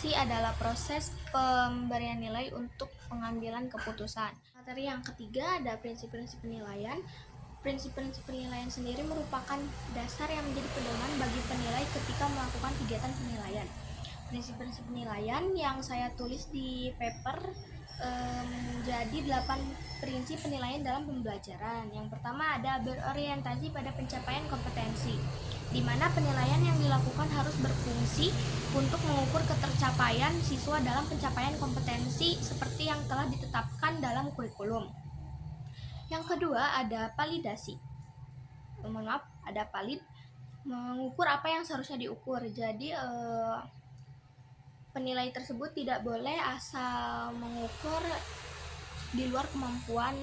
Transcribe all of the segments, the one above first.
Evaluasi adalah proses pemberian nilai untuk pengambilan keputusan. Materi yang ketiga ada prinsip-prinsip penilaian. Prinsip-prinsip penilaian sendiri merupakan dasar yang menjadi pedoman bagi penilai ketika melakukan kegiatan penilaian. Prinsip-prinsip penilaian yang saya tulis di paper menjadi 8 prinsip penilaian dalam pembelajaran. Yang pertama ada berorientasi pada pencapaian kompetensi, di mana penilaian yang dilakukan harus berfungsi untuk mengukur ketercapaian siswa dalam pencapaian kompetensi seperti yang telah ditetapkan dalam kurikulum. Yang kedua ada validasi. Ada valid, mengukur apa yang seharusnya diukur. Jadi penilai tersebut tidak boleh asal mengukur di luar kemampuan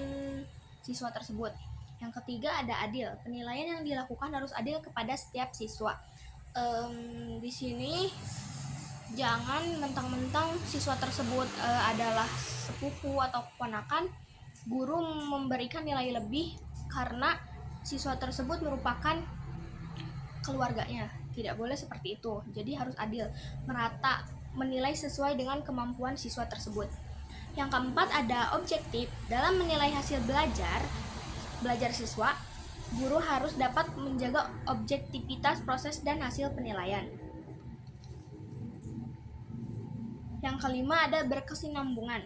siswa tersebut. Yang ketiga ada adil. Penilaian yang dilakukan harus adil kepada setiap siswa. Di sini jangan mentang-mentang siswa tersebut adalah sepupu atau keponakan, guru memberikan nilai lebih karena siswa tersebut merupakan keluarganya. Tidak boleh seperti itu. Jadi harus adil, merata, menilai sesuai dengan kemampuan siswa tersebut. Yang keempat ada objektif. Dalam menilai hasil belajar siswa, guru harus dapat menjaga objektivitas proses dan hasil penilaian. Yang kelima ada berkesinambungan.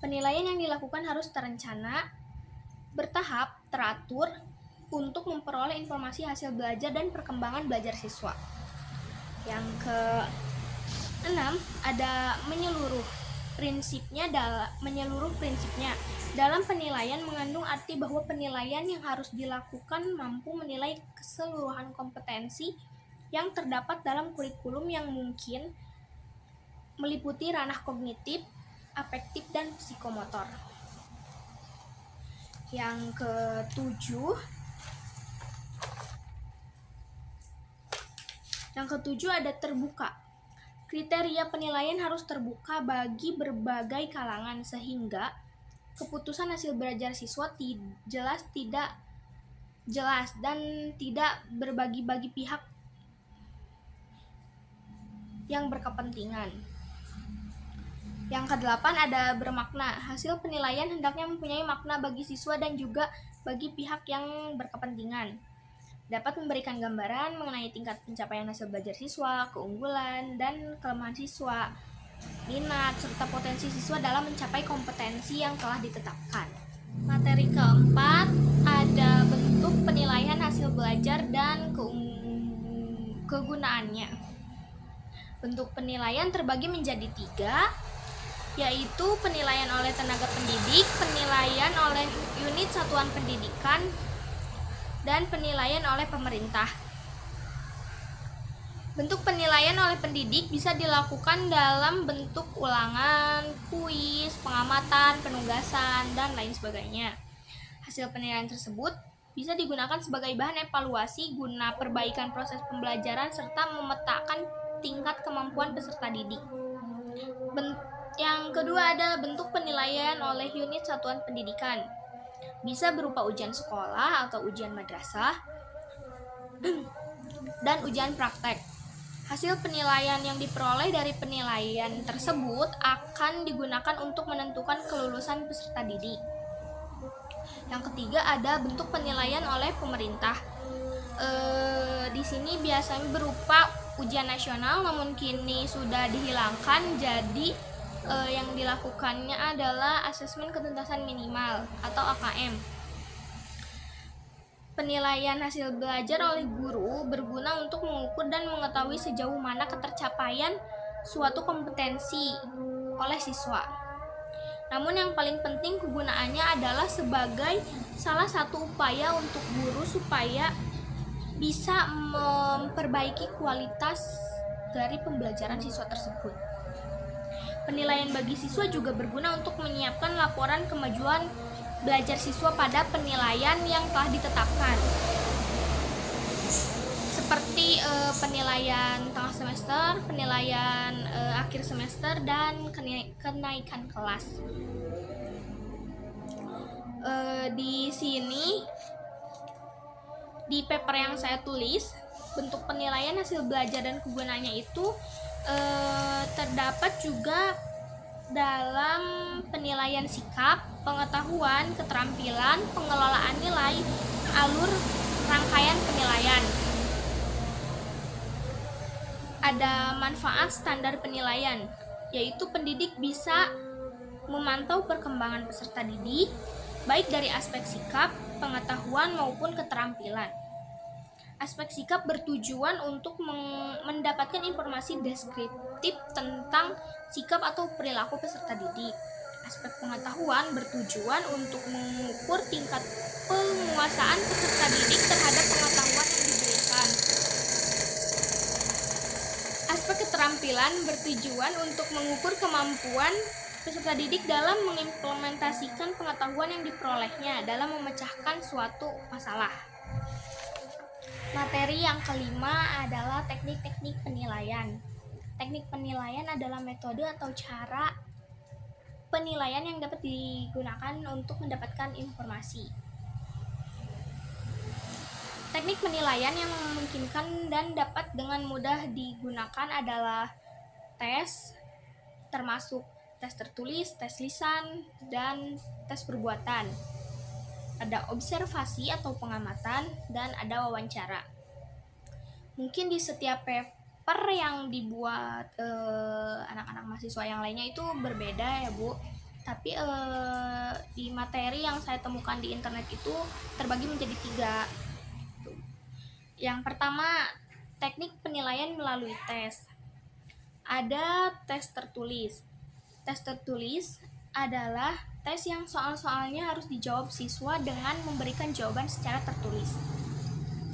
Penilaian yang dilakukan harus terencana, bertahap, teratur untuk memperoleh informasi hasil belajar dan perkembangan belajar siswa. Yang keenam ada menyeluruh. Menyeluruh prinsipnya dalam penilaian mengandung arti bahwa penilaian yang harus dilakukan mampu menilai keseluruhan kompetensi yang terdapat dalam kurikulum yang mungkin meliputi ranah kognitif, afektif, dan psikomotor. Yang ketujuh ada terbuka. Kriteria penilaian harus terbuka bagi berbagai kalangan sehingga keputusan hasil belajar siswa jelas dan tidak berbagi-bagi pihak yang berkepentingan. Yang kedelapan ada bermakna. Hasil penilaian hendaknya mempunyai makna bagi siswa dan juga bagi pihak yang berkepentingan. Dapat memberikan gambaran mengenai tingkat pencapaian hasil belajar siswa, keunggulan dan kelemahan siswa, minat, serta potensi siswa dalam mencapai kompetensi yang telah ditetapkan. Materi keempat ada bentuk penilaian hasil belajar dan kegunaannya. Bentuk penilaian terbagi menjadi 3, yaitu penilaian oleh tenaga pendidik, penilaian oleh unit satuan pendidikan, dan penilaian oleh pemerintah. Bentuk penilaian oleh pendidik bisa dilakukan dalam bentuk ulangan, kuis, pengamatan, penugasan, dan lain sebagainya. Hasil penilaian tersebut bisa digunakan sebagai bahan evaluasi guna perbaikan proses pembelajaran serta memetakan tingkat kemampuan peserta didik. Yang kedua ada bentuk penilaian oleh unit satuan pendidikan. Bisa berupa ujian sekolah atau ujian madrasah dan ujian praktek. Hasil penilaian yang diperoleh dari penilaian tersebut akan digunakan untuk menentukan kelulusan peserta didik. Yang ketiga ada bentuk penilaian oleh pemerintah. Di sini biasanya berupa ujian nasional, namun kini sudah dihilangkan. Jadi yang dilakukannya adalah asesmen ketuntasan minimal atau AKM. Penilaian hasil belajar oleh guru berguna untuk mengukur dan mengetahui sejauh mana ketercapaian suatu kompetensi oleh siswa. Namun yang paling penting kegunaannya adalah sebagai salah satu upaya untuk guru supaya bisa memperbaiki kualitas dari pembelajaran siswa tersebut. Penilaian bagi siswa juga berguna untuk menyiapkan laporan kemajuan belajar siswa pada penilaian yang telah ditetapkan. Seperti penilaian tengah semester, penilaian akhir semester, dan kenaikan kelas. Di sini di paper yang saya tulis, bentuk penilaian hasil belajar dan kegunaannya itu Terdapat juga dalam penilaian sikap, pengetahuan, keterampilan, pengelolaan nilai, alur rangkaian penilaian. Ada manfaat standar penilaian, yaitu pendidik bisa memantau perkembangan peserta didik, baik dari aspek sikap, pengetahuan, maupun keterampilan. Aspek sikap bertujuan untuk mendapatkan informasi deskriptif tentang sikap atau perilaku peserta didik. Aspek pengetahuan bertujuan untuk mengukur tingkat penguasaan peserta didik terhadap pengetahuan yang diberikan. Aspek keterampilan bertujuan untuk mengukur kemampuan peserta didik dalam mengimplementasikan pengetahuan yang diperolehnya dalam memecahkan suatu masalah. Materi yang kelima adalah teknik-teknik penilaian. Teknik penilaian adalah metode atau cara penilaian yang dapat digunakan untuk mendapatkan informasi. Teknik penilaian yang memungkinkan dan dapat dengan mudah digunakan adalah tes, termasuk tes tertulis, tes lisan, dan tes perbuatan. Ada observasi atau pengamatan, dan ada wawancara. Mungkin di setiap paper yang dibuat anak-anak mahasiswa yang lainnya itu berbeda ya Bu. Tapi di materi yang saya temukan di internet itu terbagi menjadi 3. Yang pertama, teknik penilaian melalui tes. Ada tes tertulis. Tes tertulis adalah tes yang soal-soalnya harus dijawab siswa dengan memberikan jawaban secara tertulis.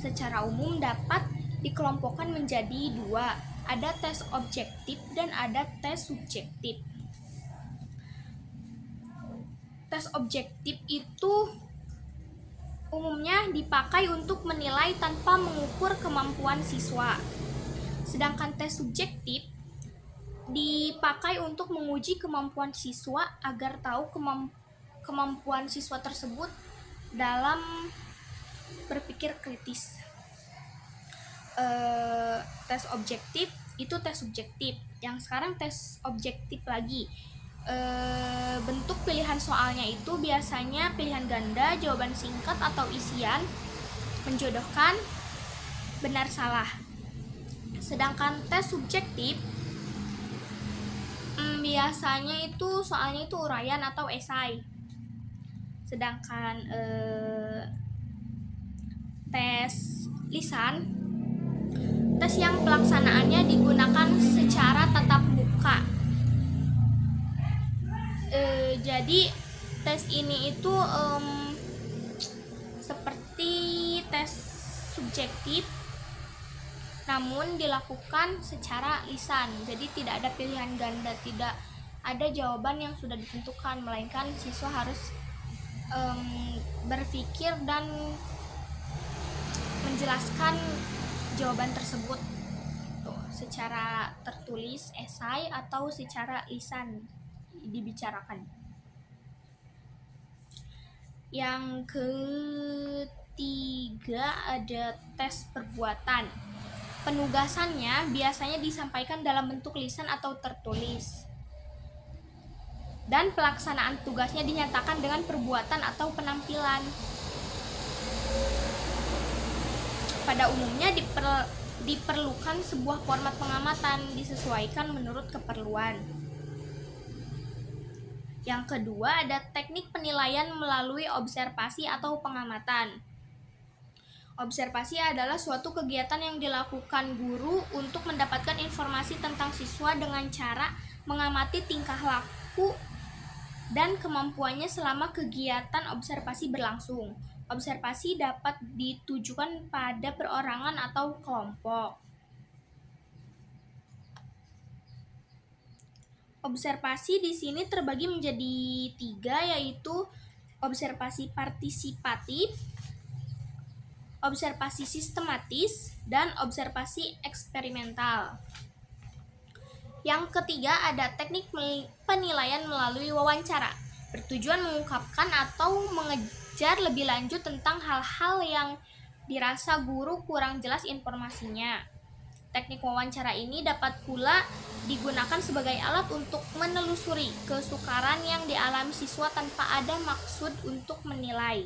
Secara umum dapat dikelompokkan menjadi 2, ada tes objektif dan ada tes subjektif. Tes objektif itu umumnya dipakai untuk menilai tanpa mengukur kemampuan siswa. Sedangkan tes subjektif dipakai untuk menguji kemampuan siswa agar tahu kemampuan siswa tersebut dalam berpikir kritis. Tes objektif itu tes subjektif. Yang sekarang tes objektif lagi. Bentuk pilihan soalnya itu biasanya pilihan ganda, jawaban singkat atau isian, menjodohkan, benar salah. Sedangkan tes subjektif biasanya itu soalnya itu uraian atau esai. Sedangkan tes lisan, tes yang pelaksanaannya digunakan secara tatap muka. Jadi tes ini itu seperti tes subjektif, namun dilakukan secara lisan. Jadi tidak ada pilihan ganda, tidak ada jawaban yang sudah ditentukan, melainkan siswa harus berpikir dan menjelaskan jawaban tersebut secara tertulis, esai, atau secara lisan dibicarakan. Yang ketiga ada tes perbuatan. Penugasannya biasanya disampaikan dalam bentuk lisan atau tertulis. Dan pelaksanaan tugasnya dinyatakan dengan perbuatan atau penampilan. Pada umumnya diperlukan sebuah format pengamatan, disesuaikan menurut keperluan. Yang kedua ada teknik penilaian melalui observasi atau pengamatan. Observasi adalah suatu kegiatan yang dilakukan guru untuk mendapatkan informasi tentang siswa dengan cara mengamati tingkah laku dan kemampuannya selama kegiatan observasi berlangsung. Observasi dapat ditujukan pada perorangan atau kelompok. Observasi di sini terbagi menjadi 3, yaitu observasi partisipatif, observasi sistematis, dan observasi eksperimental. Yang ketiga ada teknik penilaian melalui wawancara, bertujuan mengungkapkan atau mengejar lebih lanjut tentang hal-hal yang dirasa guru kurang jelas informasinya. Teknik wawancara ini dapat pula digunakan sebagai alat untuk menelusuri kesukaran yang dialami siswa tanpa ada maksud untuk menilai.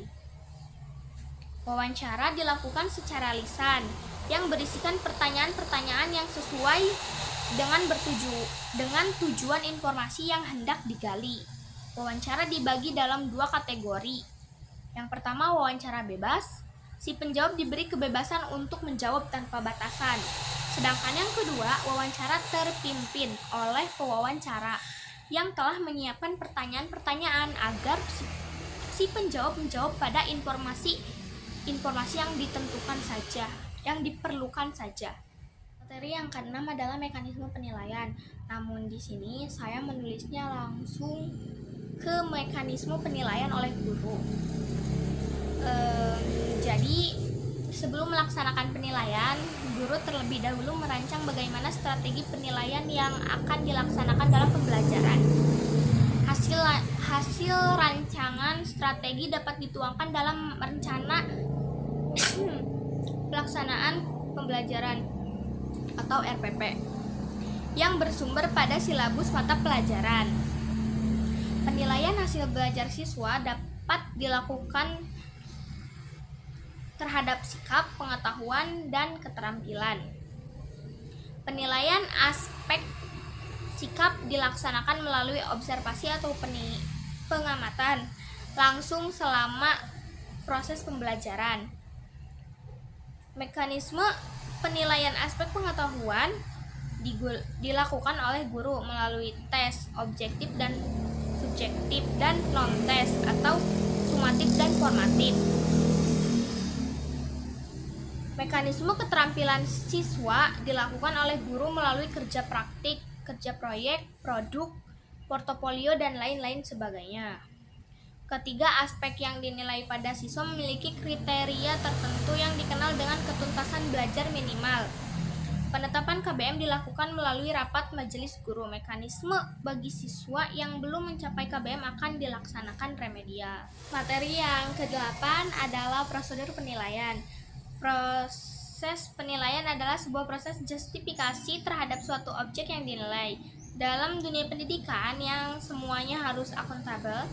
Wawancara dilakukan secara lisan yang berisikan pertanyaan-pertanyaan yang sesuai dengan tujuan informasi yang hendak digali. Wawancara dibagi dalam 2 kategori. Yang pertama, wawancara bebas. Si penjawab diberi kebebasan untuk menjawab tanpa batasan. Sedangkan yang kedua, wawancara terpimpin oleh pewawancara yang telah menyiapkan pertanyaan-pertanyaan agar si penjawab menjawab pada informasi yang ditentukan saja, yang diperlukan saja. Materi yang keenam adalah mekanisme penilaian. Namun di sini saya menulisnya langsung ke mekanisme penilaian oleh guru. Jadi sebelum melaksanakan penilaian, guru terlebih dahulu merancang bagaimana strategi penilaian yang akan dilaksanakan dalam pembelajaran. Hasil rancangan strategi dapat dituangkan dalam rencana pelaksanaan pembelajaran atau RPP yang bersumber pada silabus mata pelajaran. Penilaian hasil belajar siswa dapat dilakukan terhadap sikap, pengetahuan, dan keterampilan. Penilaian aspek sikap dilaksanakan melalui observasi atau pengamatan langsung selama proses pembelajaran. Mekanisme penilaian aspek pengetahuan dilakukan oleh guru melalui tes objektif dan subjektif dan non-tes atau sumatif dan formatif. Mekanisme keterampilan siswa dilakukan oleh guru melalui kerja praktik, kerja proyek, produk, portofolio, dan lain-lain sebagainya. Ketiga, aspek yang dinilai pada siswa memiliki kriteria tertentu yang dikenal dengan ketuntasan belajar minimal. Penetapan KBM dilakukan melalui rapat majelis guru. Mekanisme bagi siswa yang belum mencapai KBM akan dilaksanakan remedial. Materi yang ke-8 adalah prosedur penilaian. Proses penilaian adalah sebuah proses justifikasi terhadap suatu objek yang dinilai. Dalam dunia pendidikan yang semuanya harus akuntabel,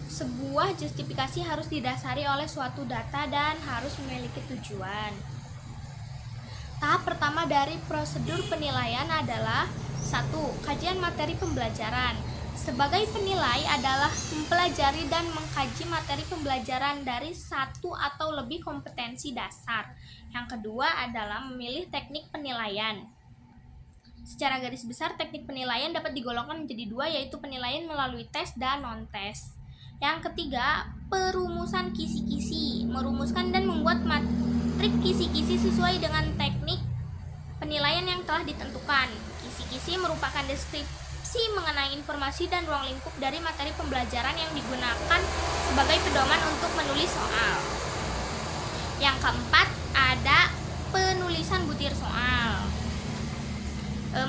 sebuah justifikasi harus didasari oleh suatu data dan harus memiliki tujuan. Tahap pertama dari prosedur penilaian adalah 1. Kajian materi pembelajaran. Sebagai penilai adalah mempelajari dan mengkaji materi pembelajaran dari 1 atau lebih kompetensi dasar. Yang kedua adalah memilih teknik penilaian. Secara garis besar, teknik penilaian dapat digolongkan menjadi 2, yaitu penilaian melalui tes dan non-tes. Yang ketiga, perumusan kisi-kisi. Merumuskan dan membuat matrik kisi-kisi sesuai dengan teknik penilaian yang telah ditentukan. Kisi-kisi merupakan deskripsi mengenai informasi dan ruang lingkup dari materi pembelajaran yang digunakan sebagai pedoman untuk menulis soal. Yang keempat, ada penulisan butir soal.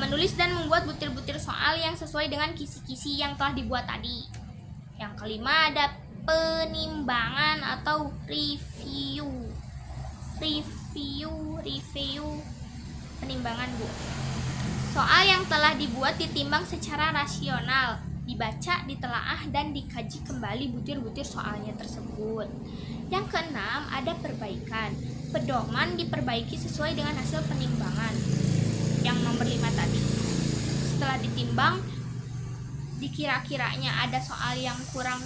Menulis dan membuat butir-butir soal yang sesuai dengan kisi-kisi yang telah dibuat tadi. Yang kelima, ada penimbangan atau review penimbangan, Bu. Soal yang telah dibuat ditimbang secara rasional, dibaca, ditelaah, dan dikaji kembali butir-butir soalnya tersebut. Yang keenam, ada perbaikan. Pedoman diperbaiki sesuai dengan hasil penimbangan. Yang nomor 5 tadi. Setelah ditimbang, dikira-kiranya ada soal yang kurang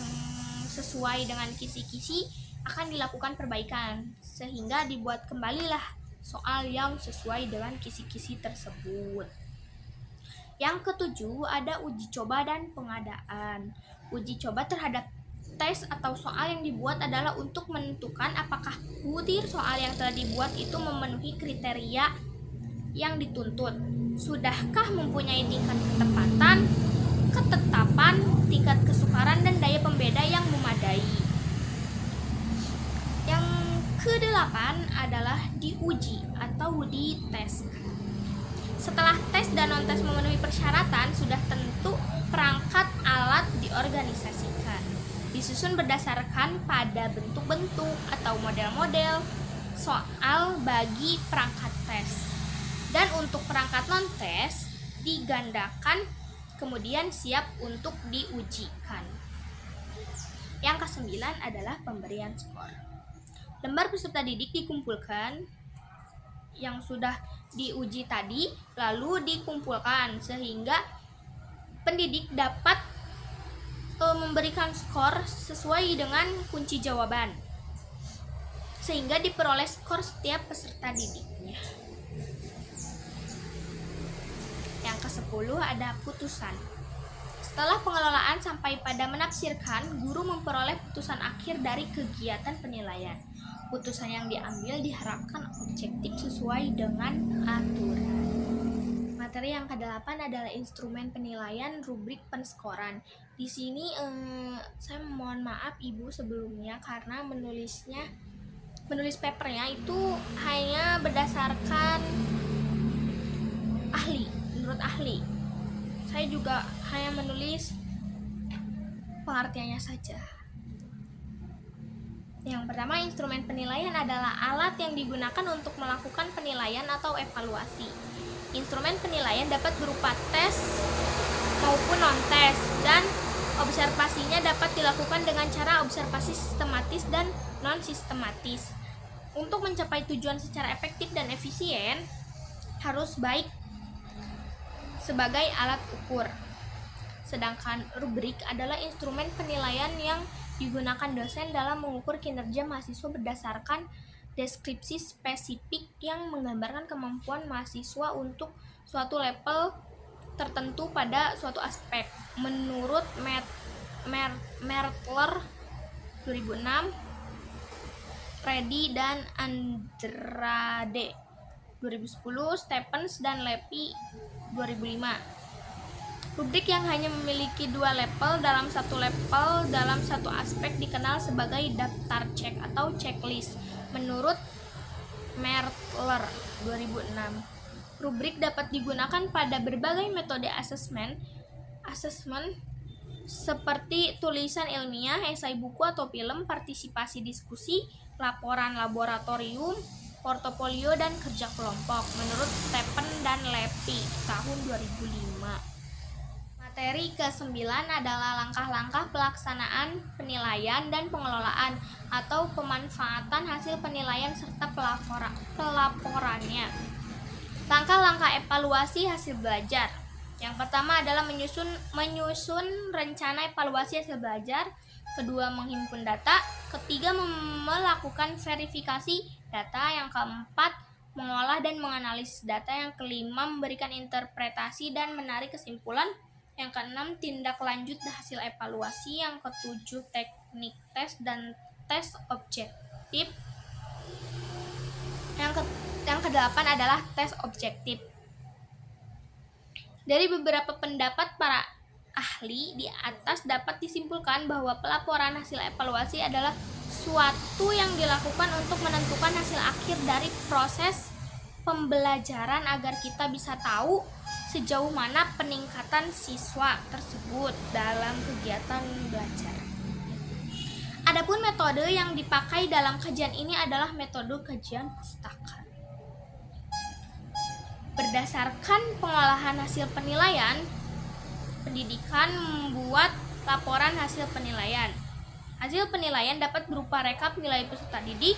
sesuai dengan kisi-kisi, akan dilakukan perbaikan, sehingga dibuat kembalilah soal yang sesuai dengan kisi-kisi tersebut. Yang ketujuh, ada uji coba dan pengadaan. Uji coba terhadap tes atau soal yang dibuat adalah untuk menentukan apakah butir soal yang telah dibuat itu memenuhi kriteria yang dituntut. Sudahkah mempunyai tingkat ketetapan, tingkat kesukaran, dan daya pembeda yang memadai. Yang ke-8 adalah diuji atau dites. Setelah tes dan non-tes memenuhi persyaratan, sudah tentu perangkat alat diorganisasikan. Disusun berdasarkan pada bentuk-bentuk atau model-model soal bagi perangkat tes. Dan untuk perangkat non-tes digandakan kemudian siap untuk diujikan. Yang kesembilan adalah pemberian skor. Lembar peserta didik dikumpulkan yang sudah diuji tadi lalu dikumpulkan sehingga pendidik dapat memberikan skor sesuai dengan kunci jawaban sehingga diperoleh skor setiap peserta didiknya. Yang ke-10 ada putusan. Setelah pengelolaan sampai pada menafsirkan, guru memperoleh putusan akhir dari kegiatan penilaian. Putusan yang diambil diharapkan objektif sesuai dengan aturan. Materi yang ke-8 adalah instrumen penilaian rubrik penskoran. Di sini saya mohon maaf Ibu sebelumnya karena menulis papernya itu hanya berdasarkan menurut ahli. Saya juga hanya menulis pengertiannya saja. Yang pertama, instrumen penilaian adalah alat yang digunakan untuk melakukan penilaian atau evaluasi. Instrumen penilaian dapat berupa tes maupun non-tes, dan observasinya dapat dilakukan dengan cara observasi sistematis dan non-sistematis. Untuk mencapai tujuan secara efektif dan efisien, harus baik sebagai alat ukur. Sedangkan rubrik adalah instrumen penilaian yang digunakan dosen dalam mengukur kinerja mahasiswa berdasarkan deskripsi spesifik yang menggambarkan kemampuan mahasiswa untuk suatu level tertentu pada suatu aspek. Menurut Mertler 2006, Reddy dan Andrade 2010, Stephens dan Levy 2005. Rubrik yang hanya memiliki 2 level dalam satu aspek dikenal sebagai daftar cek atau checklist. Menurut Mertler 2006, rubrik dapat digunakan pada berbagai metode asesmen seperti tulisan ilmiah, esai buku atau film, partisipasi diskusi, laporan laboratorium, portofolio, dan kerja kelompok. Menurut Stephen dan Levy tahun 2005. Materi ke-9 adalah langkah-langkah pelaksanaan penilaian dan pengelolaan atau pemanfaatan hasil penilaian serta pelaporannya. Langkah-langkah evaluasi hasil belajar. Yang pertama adalah menyusun rencana evaluasi hasil belajar. Kedua, menghimpun data. Ketiga, melakukan verifikasi data. Yang keempat, mengolah dan menganalisis data. Yang kelima, memberikan interpretasi dan menarik kesimpulan. Yang keenam, tindak lanjut hasil evaluasi. Yang ketujuh, teknik tes dan tes objektif. Yang kedelapan adalah tes objektif. Dari beberapa pendapat para ahli di atas dapat disimpulkan bahwa pelaporan hasil evaluasi adalah suatu yang dilakukan untuk menentukan hasil akhir dari proses pembelajaran agar kita bisa tahu sejauh mana peningkatan siswa tersebut dalam kegiatan belajar. Adapun metode yang dipakai dalam kajian ini adalah metode kajian pustaka. Berdasarkan pengolahan hasil penilaian, pendidikan membuat laporan hasil penilaian. Hasil penilaian dapat berupa rekap nilai peserta didik,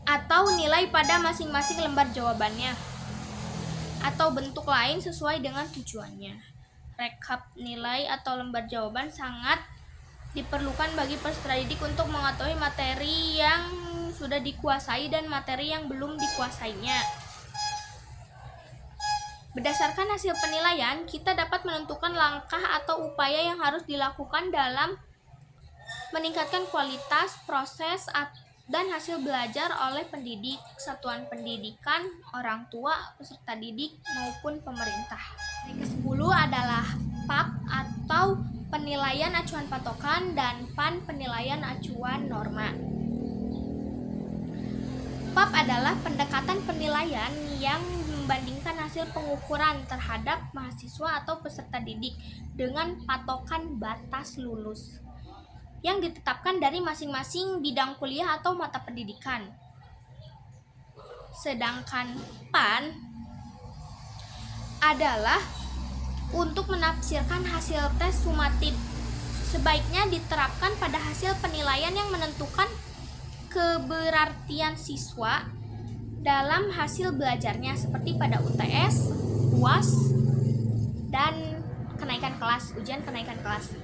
atau nilai pada masing-masing lembar jawabannya, atau bentuk lain sesuai dengan tujuannya. Rekap nilai atau lembar jawaban sangat diperlukan bagi peserta didik untuk mengetahui materi yang sudah dikuasai dan materi yang belum dikuasainya. Berdasarkan hasil penilaian, kita dapat menentukan langkah atau upaya yang harus dilakukan dalam meningkatkan kualitas, proses, dan hasil belajar oleh pendidik, satuan pendidikan, orang tua, peserta didik, maupun pemerintah. Yang ke-10 adalah PAP atau penilaian acuan patokan dan PAN penilaian acuan norma. PAP adalah pendekatan penilaian yang membandingkan hasil pengukuran terhadap mahasiswa atau peserta didik dengan patokan batas lulus. yang ditetapkan dari masing-masing bidang kuliah atau mata pendidikan. Sedangkan PAN adalah untuk menafsirkan hasil tes sumatif. Sebaiknya diterapkan pada hasil penilaian yang menentukan keberartian siswa dalam hasil belajarnya, seperti pada UTS, UAS, dan kenaikan kelas, ujian kenaikan kelas.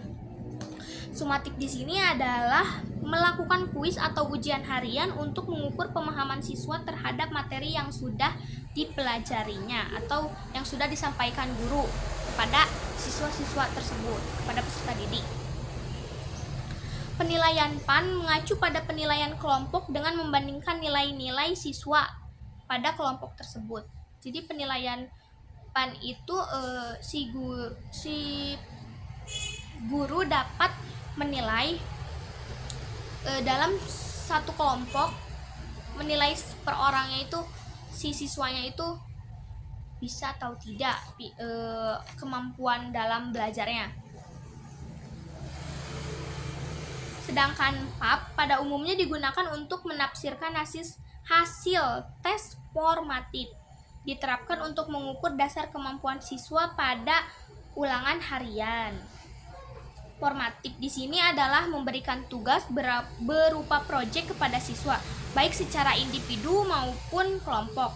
Sumatif di sini adalah melakukan kuis atau ujian harian untuk mengukur pemahaman siswa terhadap materi yang sudah dipelajarinya atau yang sudah disampaikan guru kepada siswa-siswa tersebut, kepada peserta didik. Penilaian PAN mengacu pada penilaian kelompok dengan membandingkan nilai-nilai siswa pada kelompok tersebut. Jadi penilaian PAN itu si guru dapat menilai dalam satu kelompok, menilai per orangnya itu, si siswanya itu bisa atau tidak kemampuan dalam belajarnya. Sedangkan PAP pada umumnya digunakan untuk menafsirkan hasil tes formatif, diterapkan untuk mengukur dasar kemampuan siswa pada ulangan harian. Formatif di sini adalah memberikan tugas berupa proyek kepada siswa, baik secara individu maupun kelompok.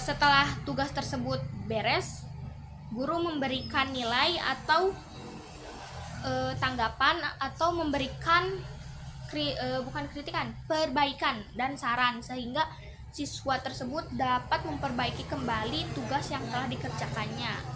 Setelah tugas tersebut beres, guru memberikan nilai atau tanggapan atau memberikan perbaikan dan saran, sehingga siswa tersebut dapat memperbaiki kembali tugas yang telah dikerjakannya.